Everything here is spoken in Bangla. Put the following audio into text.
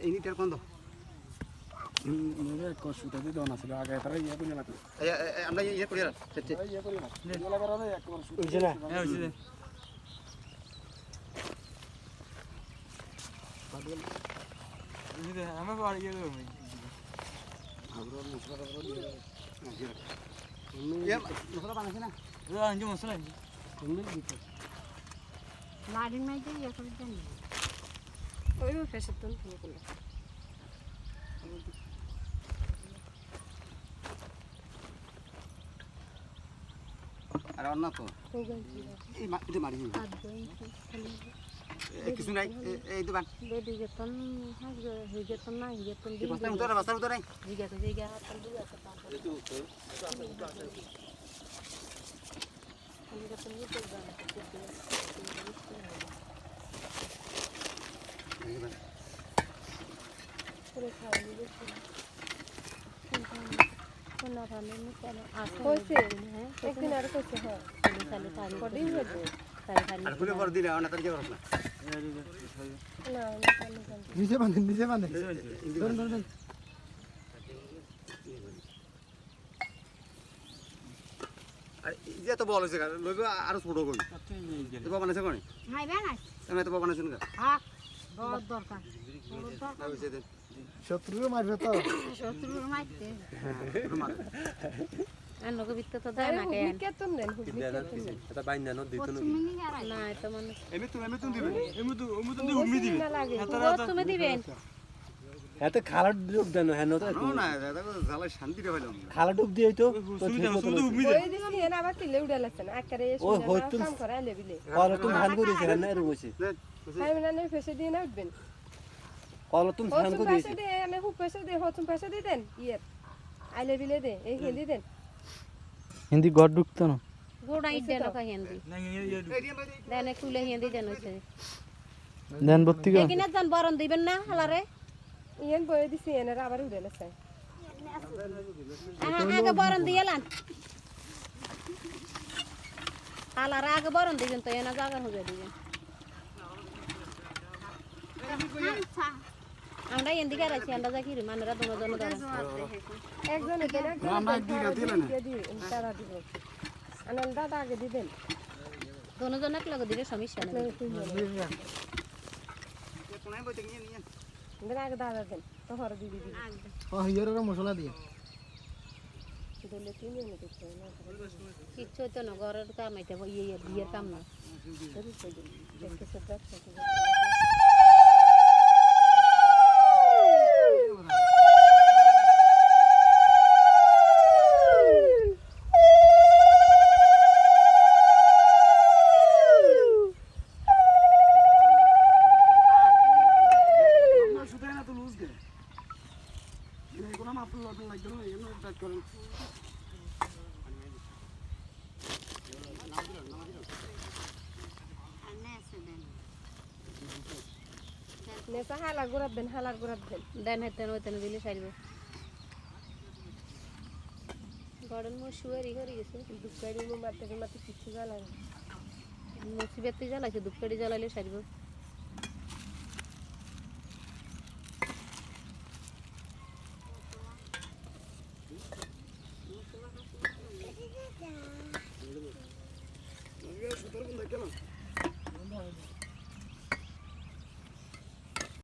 এই নিটার কোন মেরে কষ্টটা দিতে না ছিল আগে তারা ইয়ে করে লাগবে আমরা ইয়ে করি আর সেটা ইয়ে করি না এগুলা করা না এক বড় বুঝছ না হ্যাঁ হইছে বুঝিতে আমরা বাড়ি গেল আমরা মশলা করে দিয়ে ইয়ে মশলা বানাইছ না আনজি মশলা আনজি তুমি দিতে লাড়ির মাঝে ইয়ে করে দেন ওই ফেসে তুল শুরু করলো আর অন্য তো এই মাটি মারি কিছু নাই এই দোকান বেডি যেতন হয়ে যেতন না হয়ে যেতন বস্তার উতরে জিগা তো জিগা হাতাল দুই আছে পাঁচ আমি যেতন নিতে যাই পুরো খাওয়া দিয়েছি কোন রান্না নিতে আসে কইছে হ্যাঁ একদিন আর কইছে হ্যাঁ খালি খালি কডি হইছে খালি আর ফুলে করে দিলে না তার কি করছ না না নিচে বাঁধেন ধরুন আর যে তো বল হইছে লইবে আর ছোট কই তো বানাইছে কোনি হাই বানাই আমি তো বানাইছুন না হ্যাঁ বড় দরকার হইছে দেন শত্রুরে মারবে তো শত্রুর মাইতে রুমাল আর লোক বিত্ত তো দেয় না কেন কেতন দেন এটা বাইন্দা ন দিত ন না এটা মানে এমনি তুমি দিবে এমু তো উম্মি দিবে তুমি দিবেন এত খালা ডুব দেন হেন তো না দাদা জালা শান্তি রে হইলাম খালা ডুব দিই তো উম্মি দে ওই দিন এনে আবার তিলে উড়ালাছেন আকারে কাম করে লেবিলে কল তুমি ধান করেছে হেন এরকম হইছে হাই মানে ফেসে দিয়ে না উঠবেন কল তুমি ধান হতুম করেছে পয়সা দে আমি খুব পয়সা দে হতুম পয়সা দি দেন ইয়ে আই লেবিলে দে এই হিন্দি দেন হিন্দি গড ঢুকতো না গোড়া ইডে লোক হিন্দি না ইয়ে দেনে কুলে হিন্দি দেন হইছে দেন ভর্তি কর কিনা জান বরণ দিবেন না হালারে ইয়েন বয়ে দিছি এনে আবার উড়ালাছে আগে বরণ দিয়েলান হালারে আগে বরণ দিবেন তো এনা জায়গা হয়ে দিবেন আমরা এদিকে রাখছি আমরা যা কি মানেরা দুজন ধরে একজন দেন আমরা দিকে দিলে না দি তারা দিব আনন্দ দাদা আগে দিবেন দুজন এক লগে দিলে সমস্যা নেই কোনায় বইতে নিয়ে নিয়ে দেন আগে দাদা দেন তো হর দিদি দিদি ও হিয়ারের মশলা দিয়ে দিলে তিন জন দিতে না কিচ্ছু হইতো না ঘরের কাম এটা ইয়ে বিয়ের কাম না দেখতে সদা সুতাই না তো লুজ গে কোনো মাপ লাগবে না এগুলো টাইট করেন নেসা হালা গুরাত দেন হালার গুরাত দেন দেন হেতেন ওইতেন দিলে সারিব গড়ন মো শুয়ারি হরি গেছে দুকারি মু মাতে কিছু জ্বালা মুসিবতি জ্বালাইছে দুপকাড়ি জ্বালাইলে সারিব সুতার কোন দেখে না